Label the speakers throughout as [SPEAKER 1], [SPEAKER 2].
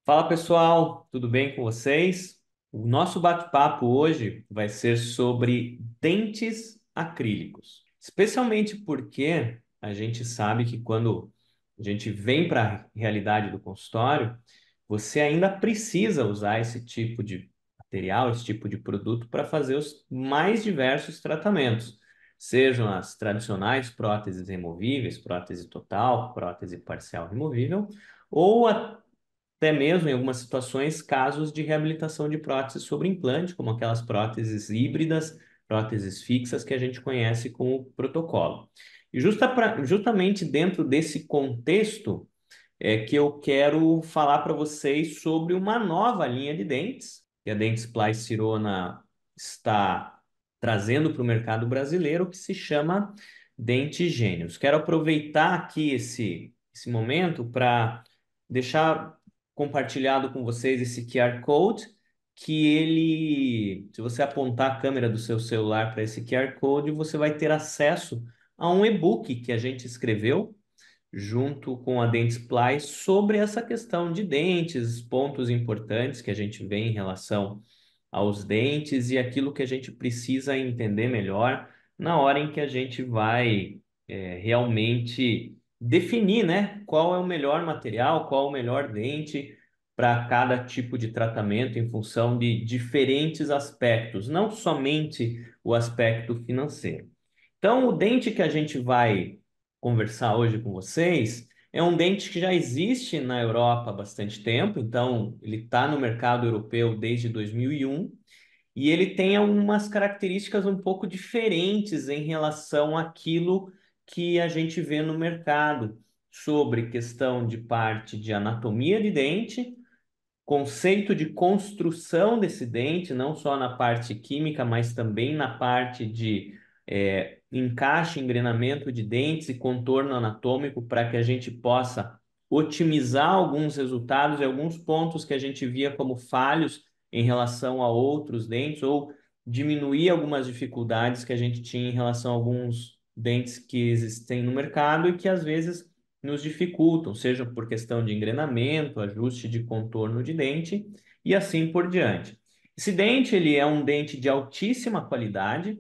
[SPEAKER 1] Fala pessoal, tudo bem com vocês? O nosso bate-papo hoje vai ser sobre dentes acrílicos, especialmente porque a gente sabe que quando a gente vem para a realidade do consultório, você ainda precisa usar esse tipo de material, esse tipo de produto para fazer os mais diversos tratamentos, sejam as tradicionais próteses removíveis, prótese total, prótese parcial removível, ou até mesmo em algumas situações, casos de reabilitação de próteses sobre implante, como aquelas próteses híbridas, próteses fixas que a gente conhece com o protocolo. E justamente dentro desse contexto é que eu quero falar para vocês sobre uma nova linha de dentes que a Dentsply Sirona está trazendo para o mercado brasileiro, que se chama Dente Gênios. Quero aproveitar aqui esse momento para deixar compartilhado com vocês esse QR Code, que ele, se você apontar a câmera do seu celular para esse QR Code, você vai ter acesso a um e-book que a gente escreveu junto com a Dentsply sobre essa questão de dentes, pontos importantes que a gente vê em relação aos dentes e aquilo que a gente precisa entender melhor na hora em que a gente vai realmente definir, né, qual é o melhor material, qual é o melhor dente para cada tipo de tratamento em função de diferentes aspectos, não somente o aspecto financeiro. Então, o dente que a gente vai conversar hoje com vocês é um dente que já existe na Europa há bastante tempo, então ele está no mercado europeu desde 2001 e ele tem algumas características um pouco diferentes em relação àquilo que a gente vê no mercado sobre questão de parte de anatomia de dente, conceito de construção desse dente, não só na parte química, mas também na parte de encaixe, engrenamento de dentes e contorno anatômico para que a gente possa otimizar alguns resultados e alguns pontos que a gente via como falhos em relação a outros dentes ou diminuir algumas dificuldades que a gente tinha em relação a alguns dentes que existem no mercado e que às vezes nos dificultam, seja por questão de engrenamento, ajuste de contorno de dente e assim por diante. Esse dente, ele é um dente de altíssima qualidade,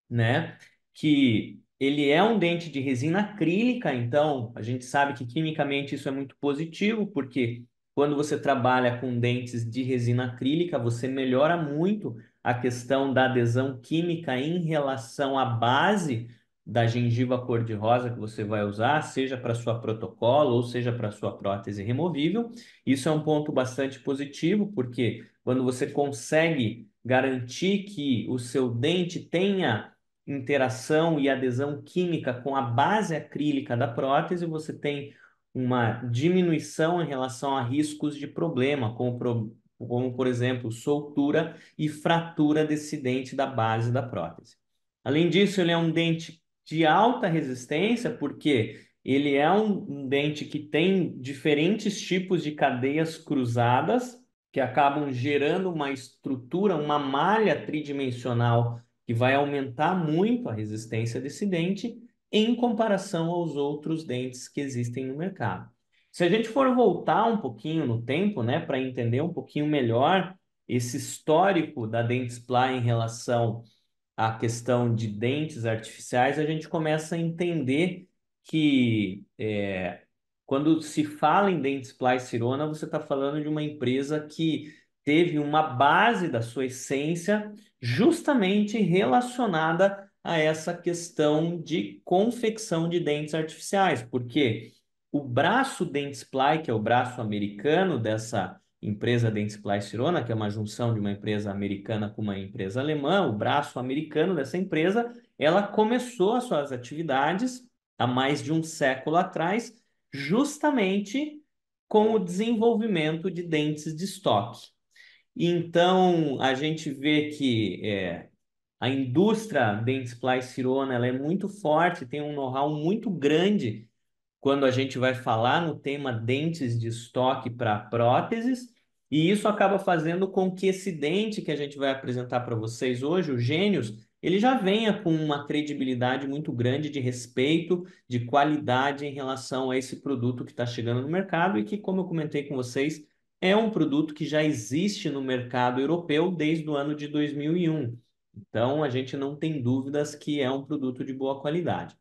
[SPEAKER 1] né? Que ele é um dente de resina acrílica, então a gente sabe que quimicamente isso é muito positivo, porque quando você trabalha com dentes de resina acrílica, você melhora muito a questão da adesão química em relação à base da gengiva cor-de-rosa que você vai usar, seja para sua protocolo ou seja para sua prótese removível. Isso é um ponto bastante positivo, porque quando você consegue garantir que o seu dente tenha interação e adesão química com a base acrílica da prótese, você tem uma diminuição em relação a riscos de problema, como por exemplo, soltura e fratura desse dente da base da prótese. Além disso, ele é um dente de alta resistência, porque ele é um dente que tem diferentes tipos de cadeias cruzadas que acabam gerando uma estrutura, uma malha tridimensional que vai aumentar muito a resistência desse dente em comparação aos outros dentes que existem no mercado. Se a gente for voltar um pouquinho no tempo, né, para entender um pouquinho melhor esse histórico da Dentsply em relação à questão de dentes artificiais, a gente começa a entender que quando se fala em Dentsply Sirona, você está falando de uma empresa que teve uma base da sua essência justamente relacionada a essa questão de confecção de dentes artificiais, porque o braço Dentsply, que é o braço americano dessa empresa Dentsply Sirona, que é uma junção de uma empresa americana com uma empresa alemã, o braço americano dessa empresa, ela começou as suas atividades há mais de um século atrás, justamente com o desenvolvimento de dentes de estoque. Então, a gente vê que a indústria Dentsply Sirona ela é muito forte, tem um know-how muito grande quando a gente vai falar no tema dentes de estoque para próteses, e isso acaba fazendo com que esse dente que a gente vai apresentar para vocês hoje, o Gênios, ele já venha com uma credibilidade muito grande de respeito, de qualidade em relação a esse produto que está chegando no mercado e que, como eu comentei com vocês, é um produto que já existe no mercado europeu desde o ano de 2001. Então, a gente não tem dúvidas que é um produto de boa qualidade.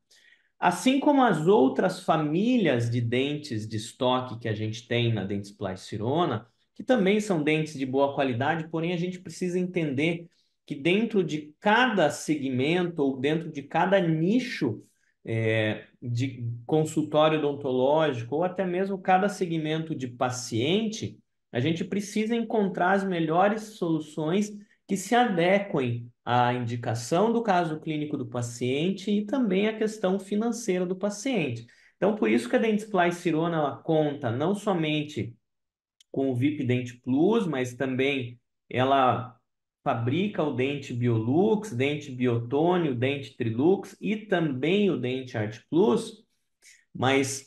[SPEAKER 1] Assim como as outras famílias de dentes de estoque que a gente tem na Dentsply Sirona, que também são dentes de boa qualidade, porém a gente precisa entender que dentro de cada segmento ou dentro de cada nicho de consultório odontológico ou até mesmo cada segmento de paciente, a gente precisa encontrar as melhores soluções que se adequem à indicação do caso clínico do paciente e também à questão financeira do paciente. Então, por isso que a Dentsply Sirona ela conta não somente com o VIP Dent Plus, mas também ela fabrica o dente Biolux, dente Biotone, o dente Trilux e também o dente Art Plus, mas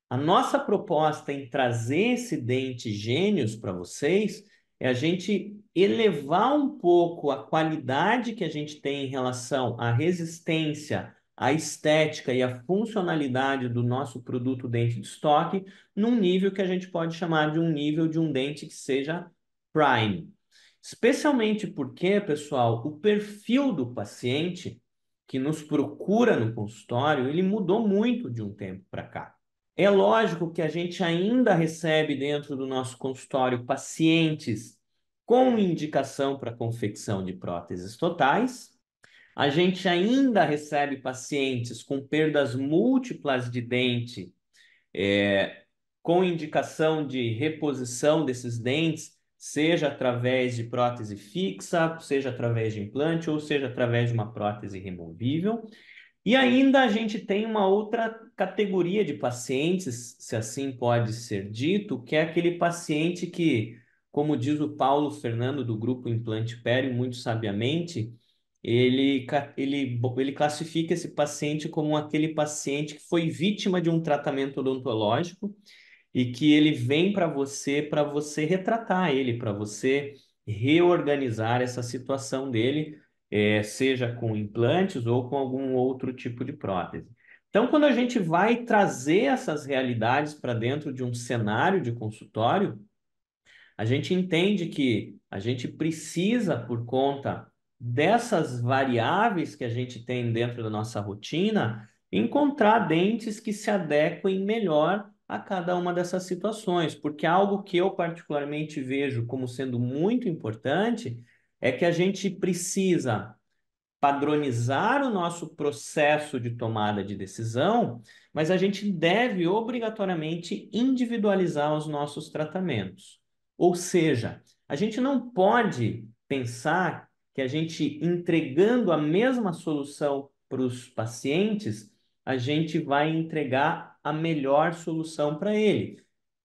[SPEAKER 1] a nossa proposta em trazer esse dente Gênios para vocês é a gente elevar um pouco a qualidade que a gente tem em relação à resistência, à estética e à funcionalidade do nosso produto dente de estoque num nível que a gente pode chamar de um nível de um dente que seja prime. Especialmente porque, pessoal, o perfil do paciente que nos procura no consultório, ele mudou muito de um tempo para cá. É lógico que a gente ainda recebe dentro do nosso consultório pacientes com indicação para confecção de próteses totais. A gente ainda recebe pacientes com perdas múltiplas de dente, é, com indicação de reposição desses dentes, seja através de prótese fixa, seja através de implante ou seja através de uma prótese removível. E ainda a gente tem uma outra categoria de pacientes, se assim pode ser dito, que é aquele paciente que, como diz o Paulo Fernando do Grupo Implante Pério, muito sabiamente, ele classifica esse paciente como aquele paciente que foi vítima de um tratamento odontológico e que ele vem para você retratar ele, para você reorganizar essa situação dele, seja com implantes ou com algum outro tipo de prótese. Então, quando a gente vai trazer essas realidades para dentro de um cenário de consultório, a gente entende que a gente precisa, por conta dessas variáveis que a gente tem dentro da nossa rotina, encontrar dentes que se adequem melhor a cada uma dessas situações, porque algo que eu particularmente vejo como sendo muito importante é que a gente precisa padronizar o nosso processo de tomada de decisão, mas a gente deve obrigatoriamente individualizar os nossos tratamentos. Ou seja, a gente não pode pensar que a gente entregando a mesma solução para os pacientes, a gente vai entregar a melhor solução para ele.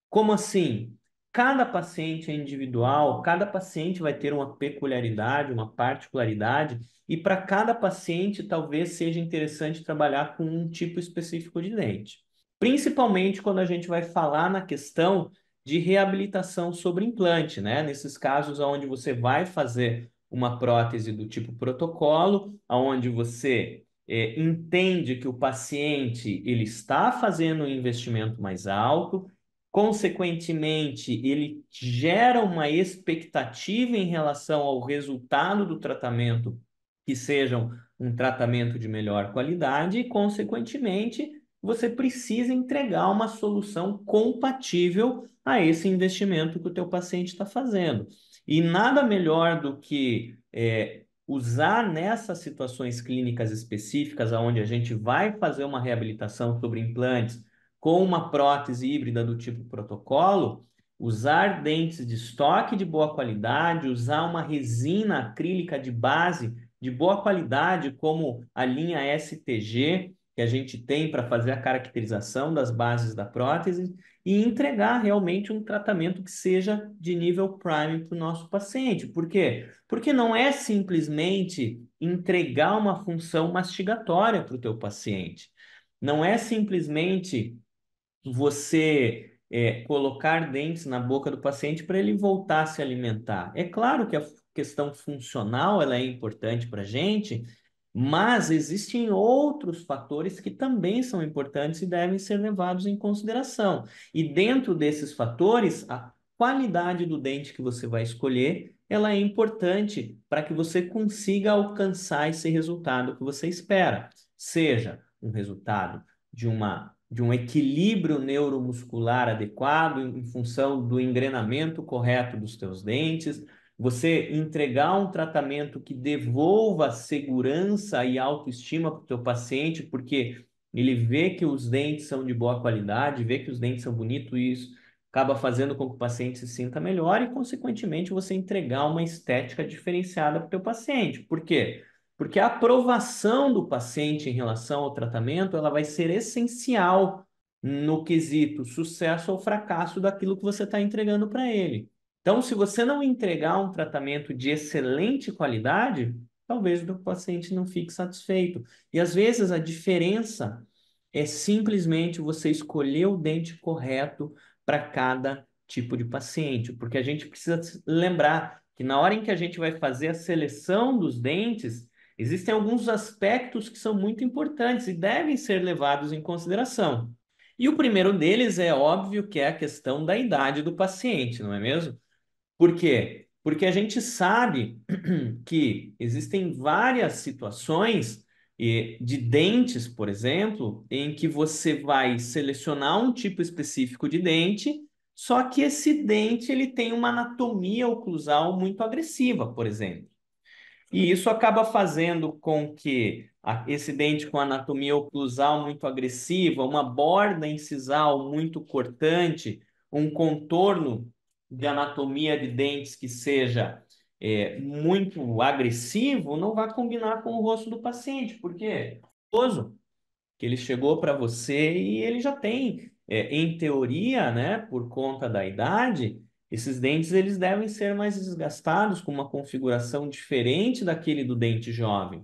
[SPEAKER 1] Como assim? Cada paciente é individual, cada paciente vai ter uma peculiaridade, uma particularidade, e para cada paciente talvez seja interessante trabalhar com um tipo específico de dente. Principalmente quando a gente vai falar na questão de reabilitação sobre implante, né? Nesses casos onde você vai fazer uma prótese do tipo protocolo, onde você entende que o paciente ele está fazendo um investimento mais alto. Consequentemente, ele gera uma expectativa em relação ao resultado do tratamento, que seja um tratamento de melhor qualidade, e, consequentemente, você precisa entregar uma solução compatível a esse investimento que o teu paciente está fazendo. E nada melhor do que usar nessas situações clínicas específicas, onde a gente vai fazer uma reabilitação sobre implantes com uma prótese híbrida do tipo protocolo, usar dentes de estoque de boa qualidade, usar uma resina acrílica de base de boa qualidade, como a linha STG, que a gente tem para fazer a caracterização das bases da prótese, e entregar realmente um tratamento que seja de nível prime para o nosso paciente. Por quê? Porque não é simplesmente entregar uma função mastigatória para o teu paciente. Não é simplesmente você colocar dentes na boca do paciente para ele voltar a se alimentar. É claro que a questão funcional ela é importante para a gente, mas existem outros fatores que também são importantes e devem ser levados em consideração. E dentro desses fatores, qualidade do dente que você vai escolher, ela é importante para que você consiga alcançar esse resultado que você espera. Seja um resultado de um equilíbrio neuromuscular adequado em função do engrenamento correto dos teus dentes, você entregar um tratamento que devolva segurança e autoestima para o teu paciente, porque ele vê que os dentes são de boa qualidade, vê que os dentes são bonitos e isso acaba fazendo com que o paciente se sinta melhor e, consequentemente, você entregar uma estética diferenciada para o teu paciente. Por quê? Porque a aprovação do paciente em relação ao tratamento, ela vai ser essencial no quesito sucesso ou fracasso daquilo que você está entregando para ele. Então, se você não entregar um tratamento de excelente qualidade, talvez o paciente não fique satisfeito. E às vezes a diferença é simplesmente você escolher o dente correto para cada tipo de paciente, porque a gente precisa lembrar que na hora em que a gente vai fazer a seleção dos dentes, existem alguns aspectos que são muito importantes e devem ser levados em consideração. E o primeiro deles é óbvio que é a questão da idade do paciente, não é mesmo? Por quê? Porque a gente sabe que existem várias situações de dentes, por exemplo, em que você vai selecionar um tipo específico de dente, só que esse dente ele tem uma anatomia oclusal muito agressiva, por exemplo. E isso acaba fazendo com que esse dente com anatomia oclusal muito agressiva, uma borda incisal muito cortante, um contorno de anatomia de dentes que seja muito agressivo, não vai combinar com o rosto do paciente. Por quê? Que ele chegou para você e ele já tem, em teoria, né, por conta da idade, esses dentes eles devem ser mais desgastados, com uma configuração diferente daquele do dente jovem.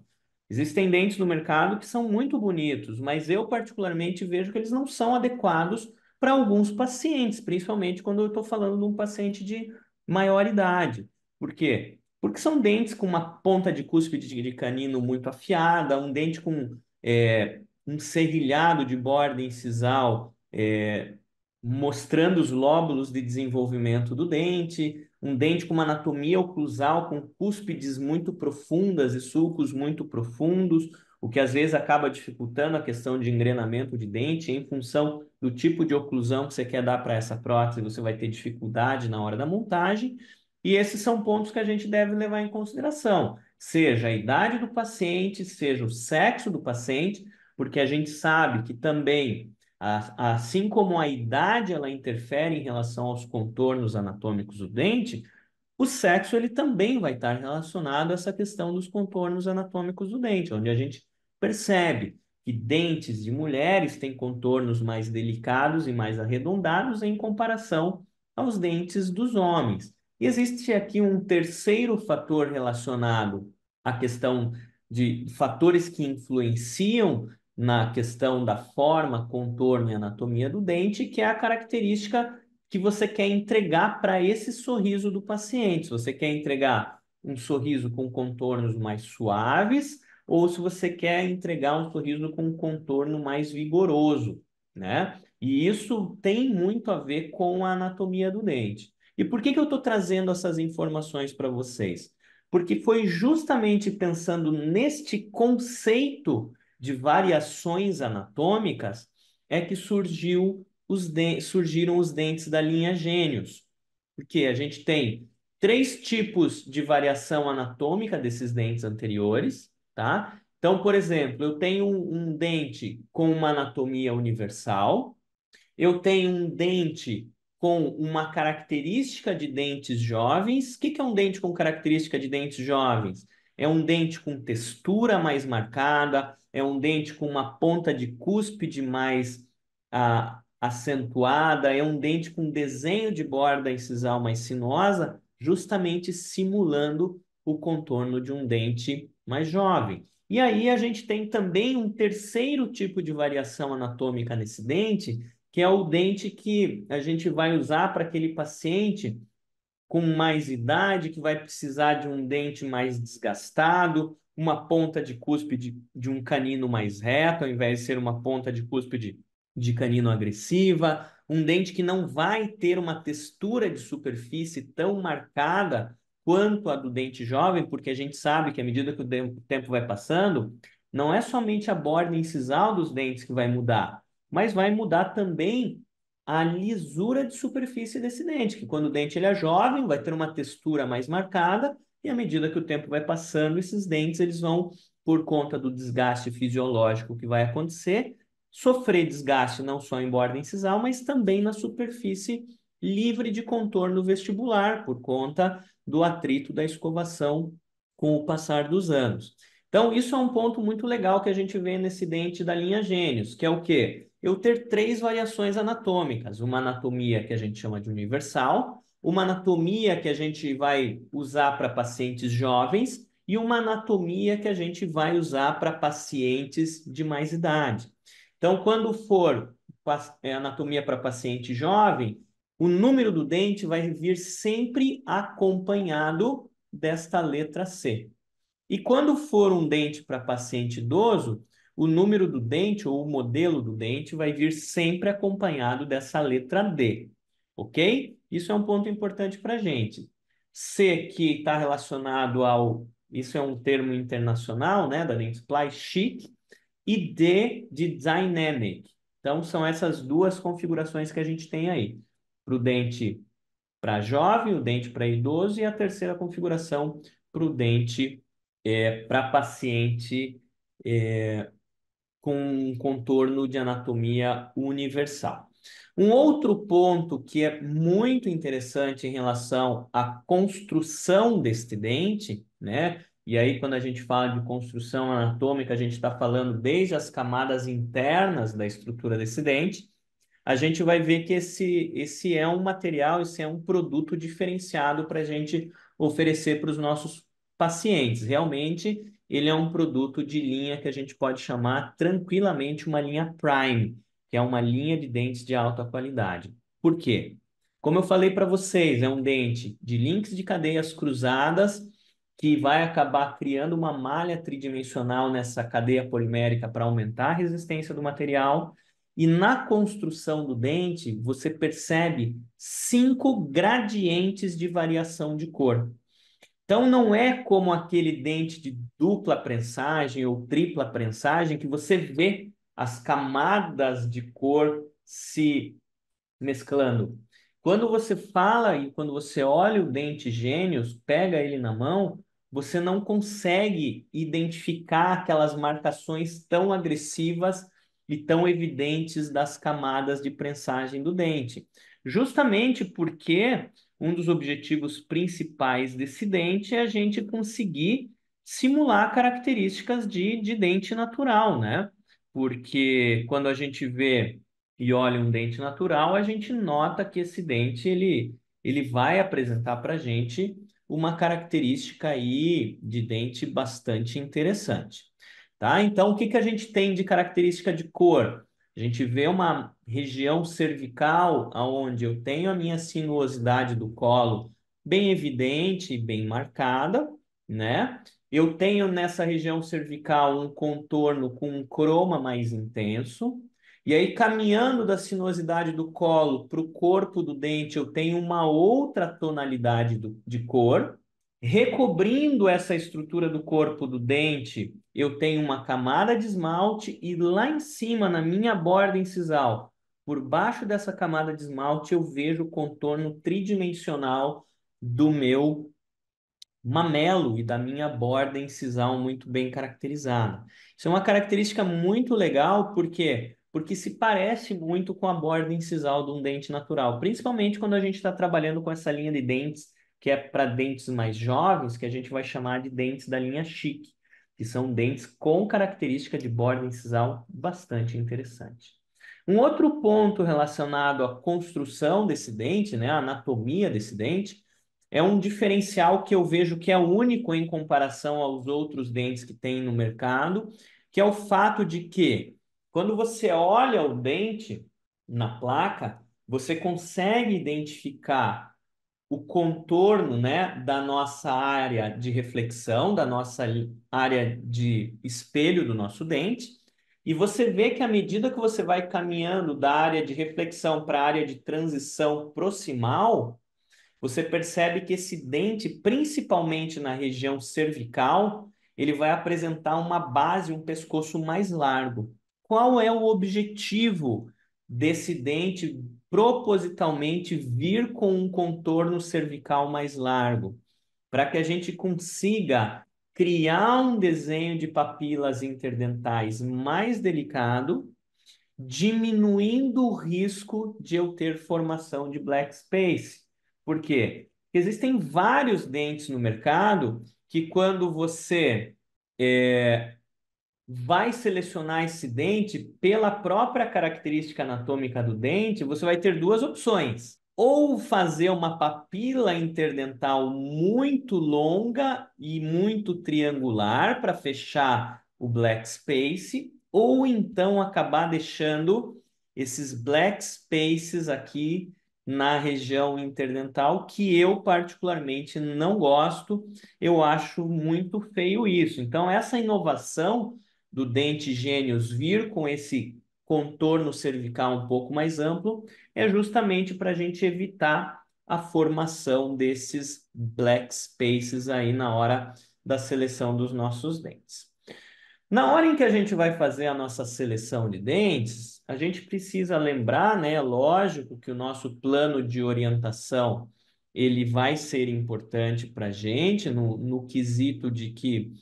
[SPEAKER 1] Existem dentes no mercado que são muito bonitos, mas eu particularmente vejo que eles não são adequados para alguns pacientes, principalmente quando eu estou falando de um paciente de maior idade. Por quê? Porque são dentes com uma ponta de cúspide de canino muito afiada, um dente com um serrilhado de borda incisal, mostrando os lóbulos de desenvolvimento do dente, um dente com uma anatomia oclusal com cúspides muito profundas e sulcos muito profundos, o que às vezes acaba dificultando a questão de engrenamento de dente em função do tipo de oclusão que você quer dar para essa prótese, você vai ter dificuldade na hora da montagem. E esses são pontos que a gente deve levar em consideração, seja a idade do paciente, seja o sexo do paciente, porque a gente sabe que também, assim como a idade ela interfere em relação aos contornos anatômicos do dente, o sexo ele também vai estar relacionado a essa questão dos contornos anatômicos do dente, onde a gente percebe que dentes de mulheres têm contornos mais delicados e mais arredondados em comparação aos dentes dos homens. E existe aqui um terceiro fator relacionado à questão de fatores que influenciam na questão da forma, contorno e anatomia do dente, que é a característica que você quer entregar para esse sorriso do paciente. Se você quer entregar um sorriso com contornos mais suaves ou se você quer entregar um sorriso com um contorno mais vigoroso, né? E isso tem muito a ver com a anatomia do dente. E por que que eu estou trazendo essas informações para vocês? Porque foi justamente pensando neste conceito de variações anatômicas é que surgiram os dentes da linha Gênios. Porque a gente tem três tipos de variação anatômica desses dentes anteriores, tá? Então, por exemplo, eu tenho um dente com uma anatomia universal, eu tenho um dente com uma característica de dentes jovens. O que que é um dente com característica de dentes jovens? É um dente com textura mais marcada, é um dente com uma ponta de cúspide mais acentuada, é um dente com desenho de borda incisal mais sinuosa, justamente simulando o contorno de um dente mais jovem. E aí a gente tem também um terceiro tipo de variação anatômica nesse dente, que é o dente que a gente vai usar para aquele paciente com mais idade, que vai precisar de um dente mais desgastado, uma ponta de cúspide de um canino mais reto, ao invés de ser uma ponta de cúspide de canino agressiva, um dente que não vai ter uma textura de superfície tão marcada quanto a do dente jovem, porque a gente sabe que à medida que o tempo vai passando, não é somente a borda incisal dos dentes que vai mudar, mas vai mudar também a lisura de superfície desse dente, que quando o dente ele é jovem, vai ter uma textura mais marcada, e à medida que o tempo vai passando, esses dentes eles vão, por conta do desgaste fisiológico que vai acontecer, sofrer desgaste não só em borda incisal, mas também na superfície livre de contorno vestibular, por conta do atrito da escovação com o passar dos anos. Então, isso é um ponto muito legal que a gente vê nesse dente da linha Gênios, que é o quê? Eu ter três variações anatômicas. Uma anatomia que a gente chama de universal, uma anatomia que a gente vai usar para pacientes jovens e uma anatomia que a gente vai usar para pacientes de mais idade. Então, quando for anatomia para paciente jovem, o número do dente vai vir sempre acompanhado desta letra C. E quando for um dente para paciente idoso, o número do dente ou o modelo do dente vai vir sempre acompanhado dessa letra D, ok? Isso é um ponto importante para a gente. C, que está relacionado ao, isso é um termo internacional, né, da Dentsply, chic, e D de dynamic. Então, são essas duas configurações que a gente tem aí. Para o dente para jovem, o dente para idoso e a terceira configuração para o dente para paciente com um contorno de anatomia universal. Um outro ponto que é muito interessante em relação à construção deste dente, né? E aí, quando a gente fala de construção anatômica, a gente está falando desde as camadas internas da estrutura desse dente, a gente vai ver que esse é um material, esse é um produto diferenciado para a gente oferecer para os nossos pacientes. Realmente, ele é um produto de linha que a gente pode chamar tranquilamente uma linha Prime, que é uma linha de dentes de alta qualidade. Por quê? Como eu falei para vocês, é um dente de links de cadeias cruzadas que vai acabar criando uma malha tridimensional nessa cadeia polimérica para aumentar a resistência do material. E na construção do dente, você percebe 5 gradientes de variação de cor. Então, não é como aquele dente de dupla prensagem ou tripla prensagem que você vê as camadas de cor se mesclando. Quando você fala e quando você olha o dente Gênios, pega ele na mão, você não consegue identificar aquelas marcações tão agressivas e tão evidentes das camadas de prensagem do dente. Justamente porque um dos objetivos principais desse dente é a gente conseguir simular características de dente natural, né? Porque quando a gente vê e olha um dente natural, a gente nota que esse dente ele vai apresentar para a gente uma característica aí de dente bastante interessante, tá? Então, o que que a gente tem de característica de cor? A gente vê uma região cervical onde eu tenho a minha sinuosidade do colo bem evidente e bem marcada, né? Eu tenho nessa região cervical um contorno com um croma mais intenso. E aí, caminhando da sinuosidade do colo para o corpo do dente, eu tenho uma outra tonalidade de cor. Recobrindo essa estrutura do corpo do dente, eu tenho uma camada de esmalte e lá em cima, na minha borda incisal, por baixo dessa camada de esmalte, eu vejo o contorno tridimensional do meu mamelo e da minha borda incisal muito bem caracterizada. Isso é uma característica muito legal, por quê? Porque se parece muito com a borda incisal de um dente natural, principalmente quando a gente está trabalhando com essa linha de dentes que é para dentes mais jovens, que a gente vai chamar de dentes da linha chique, que são dentes com característica de borda incisal bastante interessante. Um outro ponto relacionado à construção desse dente, né, a anatomia desse dente, é um diferencial que eu vejo que é único em comparação aos outros dentes que tem no mercado, que é o fato de que, quando você olha o dente na placa, você consegue identificar o contorno, né, da nossa área de reflexão, da nossa área de espelho do nosso dente, E você vê que à medida que você vai caminhando da área de reflexão para a área de transição proximal, você percebe que esse dente, principalmente na região cervical, ele vai apresentar uma base, um pescoço mais largo. Qual é o objetivo desse dente propositalmente vir com um contorno cervical mais largo? Para que a gente consiga criar um desenho de papilas interdentais mais delicado, diminuindo o risco de eu ter formação de black space. Por quê? Porque existem vários dentes no mercado que quando você vai selecionar esse dente pela própria característica anatômica do dente, você vai ter duas opções. Ou fazer uma papila interdental muito longa e muito triangular para fechar o black space, ou então acabar deixando esses black spaces aqui na região interdental, que eu particularmente não gosto, eu acho muito feio isso. Então, essa inovação do dente gênios vir com esse contorno cervical um pouco mais amplo é justamente para a gente evitar a formação desses black spaces aí na hora da seleção dos nossos dentes. Na hora em que a gente vai fazer a nossa seleção de dentes, a gente precisa lembrar, né, lógico, que o nosso plano de orientação ele vai ser importante para a gente no quesito de que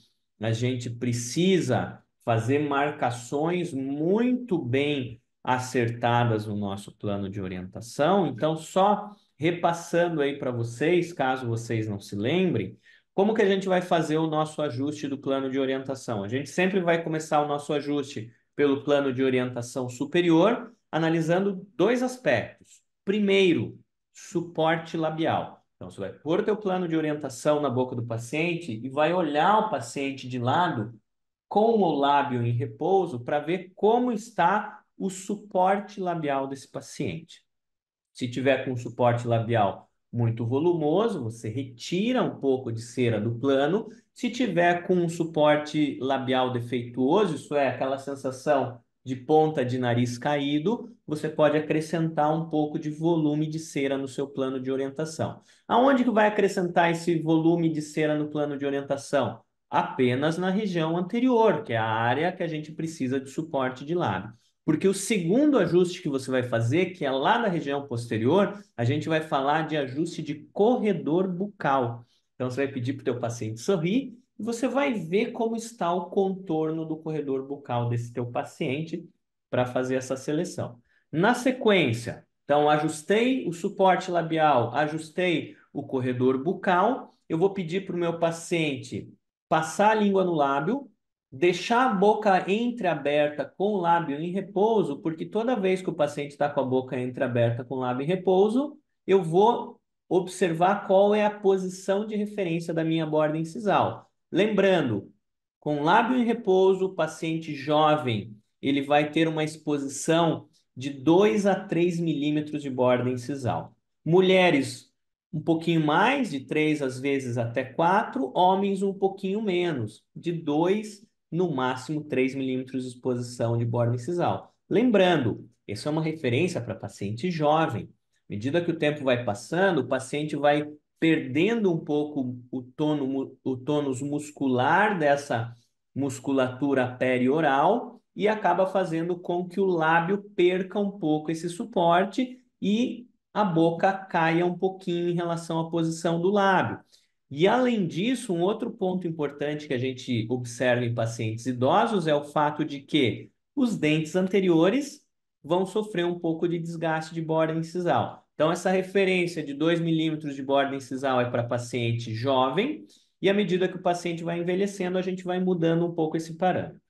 [SPEAKER 1] a gente precisa fazer marcações muito bem acertadas no nosso plano de orientação. Então, só repassando aí para vocês, caso vocês não se lembrem, como que a gente vai fazer o nosso ajuste do plano de orientação? A gente sempre vai começar o nosso ajuste pelo plano de orientação superior, analisando dois aspectos. Primeiro, suporte labial. Então, você vai pôr o teu plano de orientação na boca do paciente e vai olhar o paciente de lado com o lábio em repouso para ver como está o suporte labial desse paciente. Se tiver com suporte labial muito volumoso, você retira um pouco de cera do plano. Se tiver com um suporte labial defeituoso, isso é, aquela sensação de ponta de nariz caído, você pode acrescentar um pouco de volume de cera no seu plano de orientação. Aonde que vai acrescentar esse volume de cera no plano de orientação? Apenas na região anterior, que é a área que a gente precisa de suporte de lábio. Porque o segundo ajuste que você vai fazer, que é lá na região posterior, a gente vai falar de ajuste de corredor bucal. Então, você vai pedir para o teu paciente sorrir e você vai ver como está o contorno do corredor bucal desse teu paciente para fazer essa seleção. Na sequência, então, ajustei o suporte labial, ajustei o corredor bucal, eu vou pedir para o meu paciente passar a língua no lábio, deixar a boca entreaberta com o lábio em repouso, porque toda vez que o paciente está com a boca entreaberta com o lábio em repouso, eu vou observar qual é a posição de referência da minha borda incisal. Lembrando, com o lábio em repouso, o paciente jovem, ele vai ter uma exposição de 2 a 3 milímetros de borda incisal. Mulheres, um pouquinho mais, de 3 às vezes até 4, homens um pouquinho menos, de 2 no máximo 3 milímetros de exposição de borda incisal. Lembrando, isso é uma referência para paciente jovem. À medida que o tempo vai passando, o paciente vai perdendo um pouco o tônus muscular dessa musculatura perioral e acaba fazendo com que o lábio perca um pouco esse suporte e a boca caia um pouquinho em relação à posição do lábio. E além disso, um outro ponto importante que a gente observa em pacientes idosos é o fato de que os dentes anteriores vão sofrer um pouco de desgaste de borda incisal. Então, essa referência de 2 milímetros de borda incisal é para paciente jovem, e à medida que o paciente vai envelhecendo, a gente vai mudando um pouco esse parâmetro.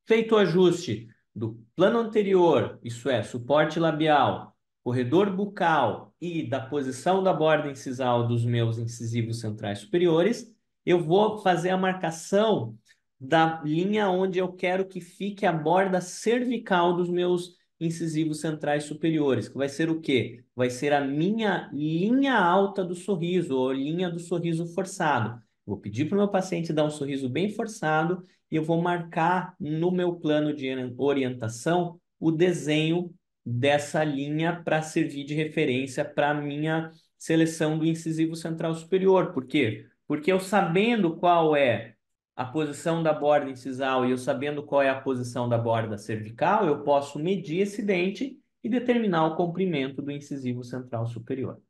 [SPEAKER 1] Feito o ajuste do plano anterior, isso é, suporte labial, corredor bucal e da posição da borda incisal dos meus incisivos centrais superiores, eu vou fazer a marcação da linha onde eu quero que fique a borda cervical dos meus incisivos centrais superiores, que vai ser o quê? Vai ser a minha linha alta do sorriso, ou linha do sorriso forçado. Vou pedir para o meu paciente dar um sorriso bem forçado e eu vou marcar no meu plano de orientação o desenho dessa linha para servir de referência para a minha seleção do incisivo central superior. Por quê? Porque eu sabendo qual é a posição da borda incisal e eu sabendo qual é a posição da borda cervical, eu posso medir esse dente e determinar o comprimento do incisivo central superior.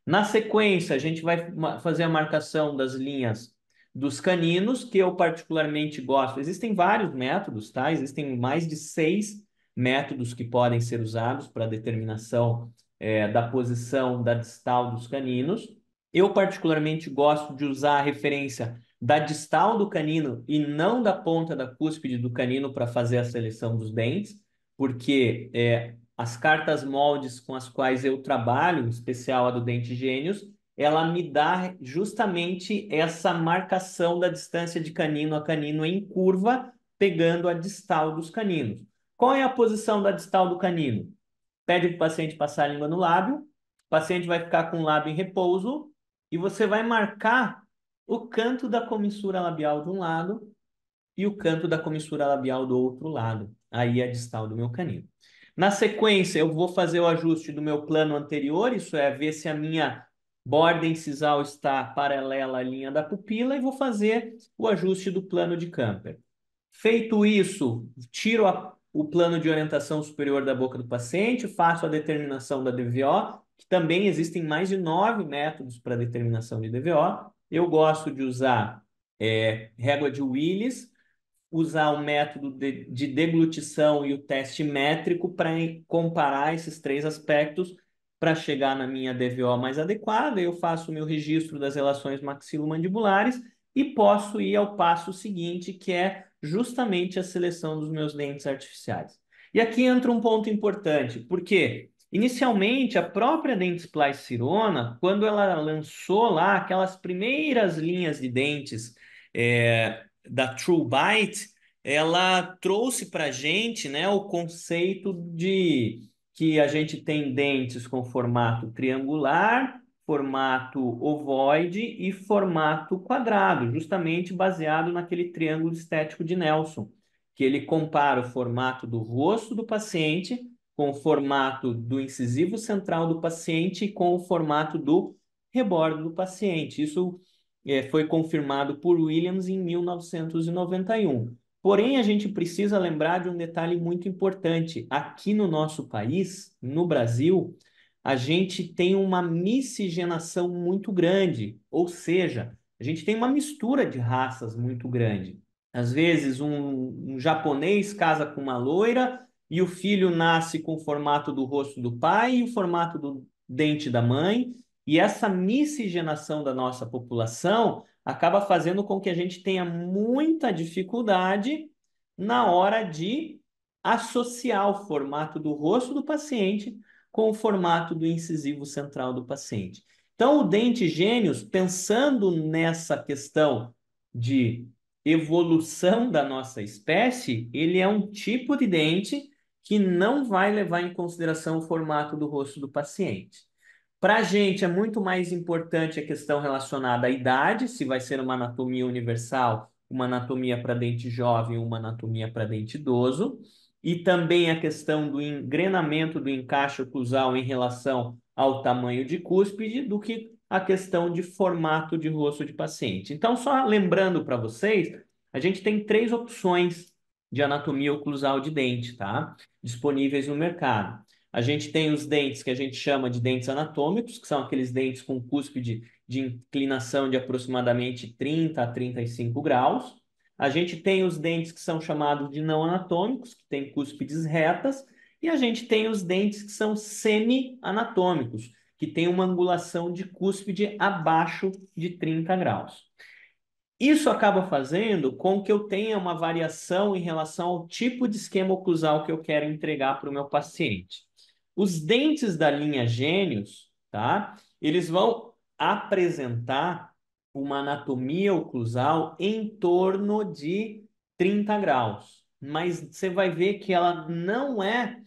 [SPEAKER 1] Na sequência, a gente vai fazer a marcação das linhas dos caninos, que eu particularmente gosto. Existem vários métodos, tá? Existem mais de 6 métodos que podem ser usados para determinação da posição da distal dos caninos. Eu particularmente gosto de usar a referência da distal do canino e não da ponta da cúspide do canino para fazer a seleção dos dentes, porque as cartas moldes com as quais eu trabalho, em especial a do Dente Gênios, ela me dá justamente essa marcação da distância de canino a canino em curva, pegando a distal dos caninos. Qual é a posição da distal do canino? Pede para o paciente passar a língua no lábio, o paciente vai ficar com o lábio em repouso e você vai marcar o canto da comissura labial de um lado e o canto da comissura labial do outro lado. Aí é a distal do meu canino. Na sequência, eu vou fazer o ajuste do meu plano anterior, isso é, ver se a minha borda incisal está paralela à linha da pupila, e vou fazer o ajuste do plano de Camper. Feito isso, tiro o plano de orientação superior da boca do paciente, faço a determinação da DVO, que também existem mais de 9 métodos para determinação de DVO. Eu gosto de usar régua de Willis, usar o método de deglutição e o teste métrico para comparar esses 3 aspectos para chegar na minha DVO mais adequada. Eu faço o meu registro das relações maxilomandibulares e posso ir ao passo seguinte, que é justamente a seleção dos meus dentes artificiais. E aqui entra um ponto importante, porque inicialmente a própria Dentsply Sirona, quando ela lançou lá aquelas primeiras linhas de dentes da True Bite, ela trouxe para a gente, né, o conceito de que a gente tem dentes com formato triangular, formato ovoide e formato quadrado, justamente baseado naquele triângulo estético de Nelson, que ele compara o formato do rosto do paciente com o formato do incisivo central do paciente e com o formato do rebordo do paciente. Isso foi confirmado por Williams em 1991. Porém, a gente precisa lembrar de um detalhe muito importante. Aqui no nosso país, no Brasil, a gente tem uma miscigenação muito grande, ou seja, a gente tem uma mistura de raças muito grande. Às vezes, um japonês casa com uma loira e o filho nasce com o formato do rosto do pai e o formato do dente da mãe, e essa miscigenação da nossa população acaba fazendo com que a gente tenha muita dificuldade na hora de associar o formato do rosto do paciente com o formato do incisivo central do paciente. Então, o dente gênios, pensando nessa questão de evolução da nossa espécie, ele é um tipo de dente que não vai levar em consideração o formato do rosto do paciente. Para a gente é muito mais importante a questão relacionada à idade, se vai ser uma anatomia universal, uma anatomia para dente jovem, uma anatomia para dente idoso, e também a questão do engrenamento do encaixe oclusal em relação ao tamanho de cúspide, do que a questão de formato de rosto de paciente. Então, só lembrando para vocês, a gente tem 3 opções de anatomia oclusal de dente, tá? Disponíveis no mercado. A gente tem os dentes que a gente chama de dentes anatômicos, que são aqueles dentes com cúspide de inclinação de aproximadamente 30 a 35 graus. A gente tem os dentes que são chamados de não anatômicos, que têm cúspides retas. E a gente tem os dentes que são semi-anatômicos, que têm uma angulação de cúspide abaixo de 30 graus. Isso acaba fazendo com que eu tenha uma variação em relação ao tipo de esquema oclusal que eu quero entregar para o meu paciente. Os dentes da linha Gênios, tá? Eles vão apresentar uma anatomia oclusal em torno de 30 graus. Mas você vai ver que ela não é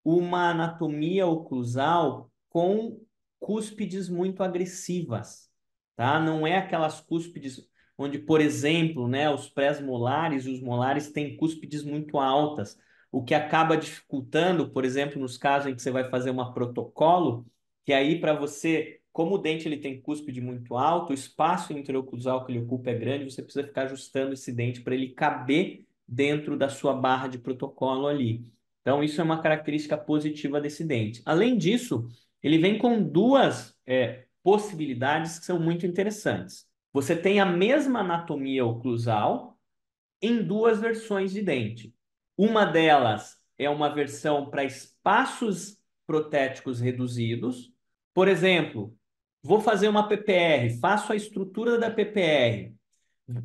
[SPEAKER 1] uma anatomia oclusal com cúspides muito agressivas, tá? Não é aquelas cúspides onde, por exemplo, né, os pré-molares e os molares têm cúspides muito altas, o que acaba dificultando, por exemplo, nos casos em que você vai fazer uma protocolo, que aí para você, como o dente ele tem cúspide muito alto, o espaço intraoclusal que ele ocupa é grande, você precisa ficar ajustando esse dente para ele caber dentro da sua barra de protocolo ali. Então, isso é uma característica positiva desse dente. Além disso, ele vem com duas possibilidades que são muito interessantes. Você tem a mesma anatomia oclusal em duas versões de dente. Uma delas é uma versão para espaços protéticos reduzidos. Por exemplo, vou fazer uma PPR, faço a estrutura da PPR.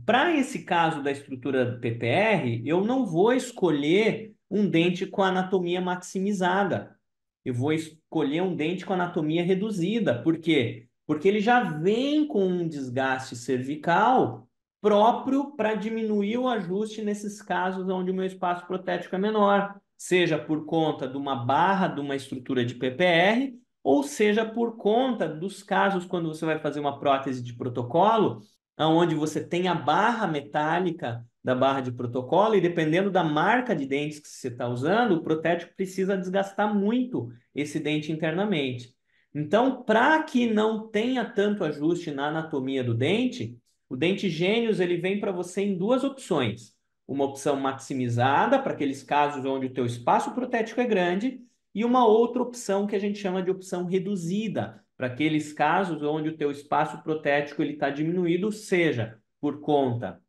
[SPEAKER 1] Para esse caso da estrutura do PPR, eu não vou escolher um dente com anatomia maximizada. Eu vou escolher um dente com anatomia reduzida. Por quê? Porque ele já vem com um desgaste cervical próprio para diminuir o ajuste nesses casos onde o meu espaço protético é menor, seja por conta de uma barra de uma estrutura de PPR, ou seja por conta dos casos quando você vai fazer uma prótese de protocolo onde você tem a barra metálica da barra de protocolo e dependendo da marca de dentes que você está usando, o protético precisa desgastar muito esse dente internamente. Então, para que não tenha tanto ajuste na anatomia do dente, o dente Gênios ele vem para você em duas opções. Uma opção maximizada, para aqueles casos onde o teu espaço protético é grande, e uma outra opção que a gente chama de opção reduzida, para aqueles casos onde o teu espaço protético ele está diminuído, seja por conta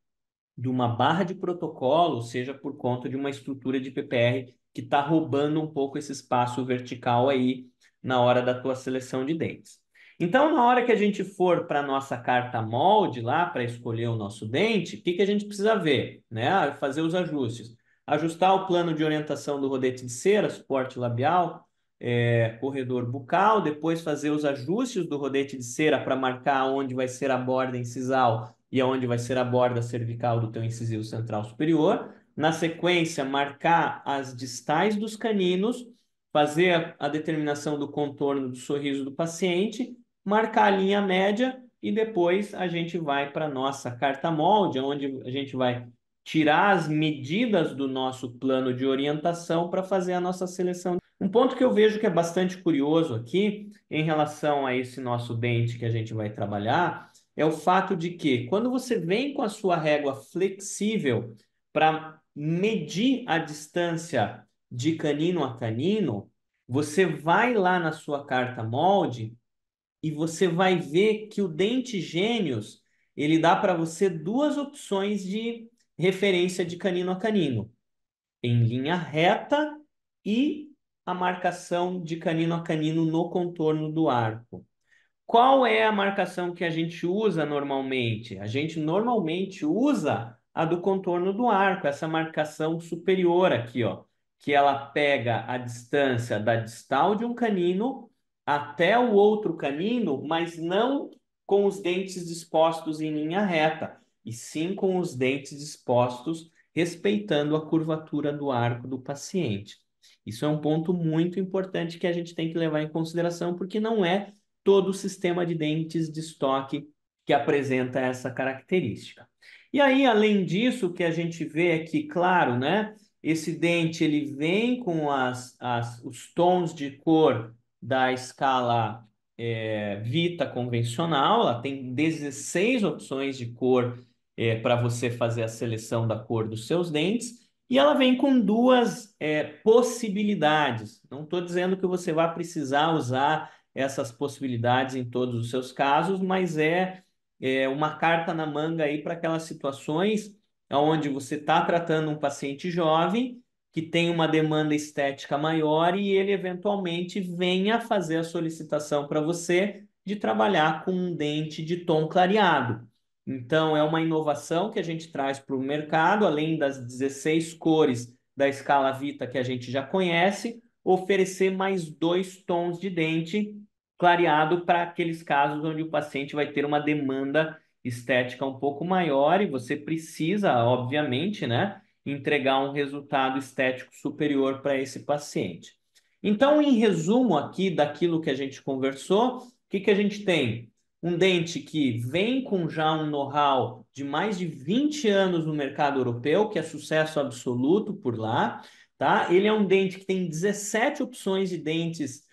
[SPEAKER 1] de uma barra de protocolo, seja por conta de uma estrutura de PPR que está roubando um pouco esse espaço vertical aí na hora da tua seleção de dentes. Então, na hora que a gente for para a nossa carta molde lá para escolher o nosso dente, o que que a gente precisa ver, né? Fazer os ajustes. Ajustar o plano de orientação do rodete de cera, suporte labial, corredor bucal, depois fazer os ajustes do rodete de cera para marcar onde vai ser a borda incisal e aonde vai ser a borda cervical do teu incisivo central superior. Na sequência, marcar as distais dos caninos, fazer a determinação do contorno do sorriso do paciente, marcar a linha média e depois a gente vai para a nossa carta molde, onde a gente vai tirar as medidas do nosso plano de orientação para fazer a nossa seleção. Um ponto que eu vejo que é bastante curioso aqui, em relação a esse nosso dente que a gente vai trabalhar, é o fato de que, quando você vem com a sua régua flexível para medir a distância de canino a canino, você vai lá na sua carta molde e você vai ver que o dente Gênios, ele dá para você duas opções de referência de canino a canino, em linha reta e a marcação de canino a canino no contorno do arco. Qual é a marcação que a gente usa normalmente? A gente normalmente usa a do contorno do arco, essa marcação superior aqui, ó, que ela pega a distância da distal de um canino até o outro canino, mas não com os dentes dispostos em linha reta, e sim com os dentes dispostos respeitando a curvatura do arco do paciente. Isso é um ponto muito importante que a gente tem que levar em consideração, porque não é todo o sistema de dentes de estoque que apresenta essa característica. E aí, além disso, o que a gente vê é que, claro, né, esse dente ele vem com os tons de cor da escala Vita convencional, ela tem 16 opções de cor para você fazer a seleção da cor dos seus dentes, e ela vem com duas possibilidades. Não estou dizendo que você vai precisar usar essas possibilidades em todos os seus casos, mas é uma carta na manga aí para aquelas situações onde você está tratando um paciente jovem que tem uma demanda estética maior e ele eventualmente venha fazer a solicitação para você de trabalhar com um dente de tom clareado. Então, é uma inovação que a gente traz para o mercado, além das 16 cores da escala Vita que a gente já conhece, oferecer mais dois tons de dente clareado para aqueles casos onde o paciente vai ter uma demanda estética um pouco maior e você precisa, obviamente, né, entregar um resultado estético superior para esse paciente. Então, em resumo aqui daquilo que a gente conversou, o que que a gente tem? Um dente que vem com já um know-how de mais de 20 anos no mercado europeu, que é sucesso absoluto por lá, tá? Ele é um dente que tem 17 opções de dentes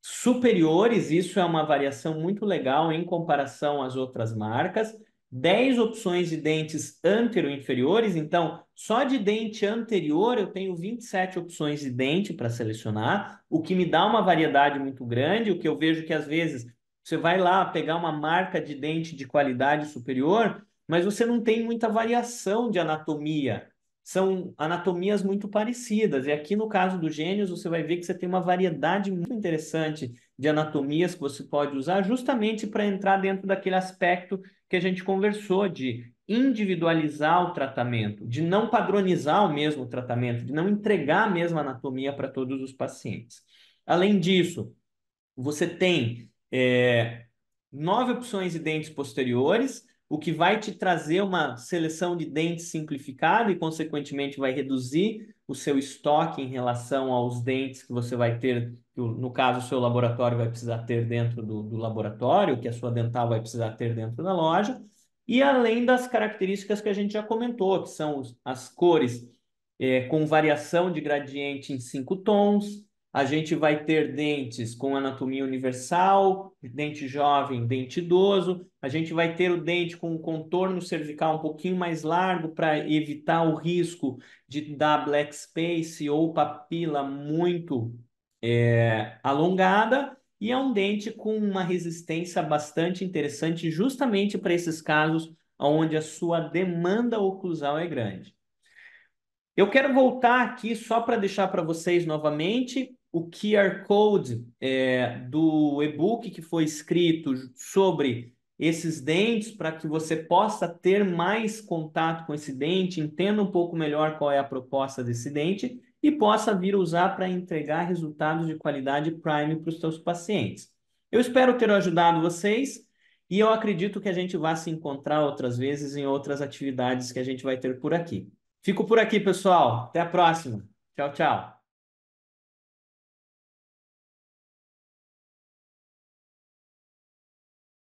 [SPEAKER 1] superiores, isso é uma variação muito legal em comparação às outras marcas. 10 opções de dentes antero-inferiores, então só de dente anterior eu tenho 27 opções de dente para selecionar, o que me dá uma variedade muito grande, o que eu vejo que às vezes você vai lá pegar uma marca de dente de qualidade superior, mas você não tem muita variação de anatomia. São anatomias muito parecidas. E aqui no caso do Gênios, você vai ver que você tem uma variedade muito interessante de anatomias que você pode usar justamente para entrar dentro daquele aspecto que a gente conversou de individualizar o tratamento, de não padronizar o mesmo tratamento, de não entregar a mesma anatomia para todos os pacientes. Além disso, você tem 9 opções de dentes posteriores, o que vai te trazer uma seleção de dentes simplificada e, consequentemente, vai reduzir o seu estoque em relação aos dentes que você vai ter, que, no caso, o seu laboratório vai precisar ter dentro do laboratório, que a sua dental vai precisar ter dentro da loja, e além das características que a gente já comentou, que são as cores com variação de gradiente em 5 tons. A gente vai ter dentes com anatomia universal, dente jovem, dente idoso. A gente vai ter o dente com um contorno cervical um pouquinho mais largo para evitar o risco de dar black space ou papila muito alongada. E é um dente com uma resistência bastante interessante, justamente para esses casos onde a sua demanda oclusal é grande. Eu quero voltar aqui só para deixar para vocês novamente o QR Code do e-book que foi escrito sobre esses dentes, para que você possa ter mais contato com esse dente, entenda um pouco melhor qual é a proposta desse dente e possa vir usar para entregar resultados de qualidade Prime para os seus pacientes. Eu espero ter ajudado vocês e eu acredito que a gente vai se encontrar outras vezes em outras atividades que a gente vai ter por aqui. Fico por aqui, pessoal. Até a próxima. Tchau, tchau.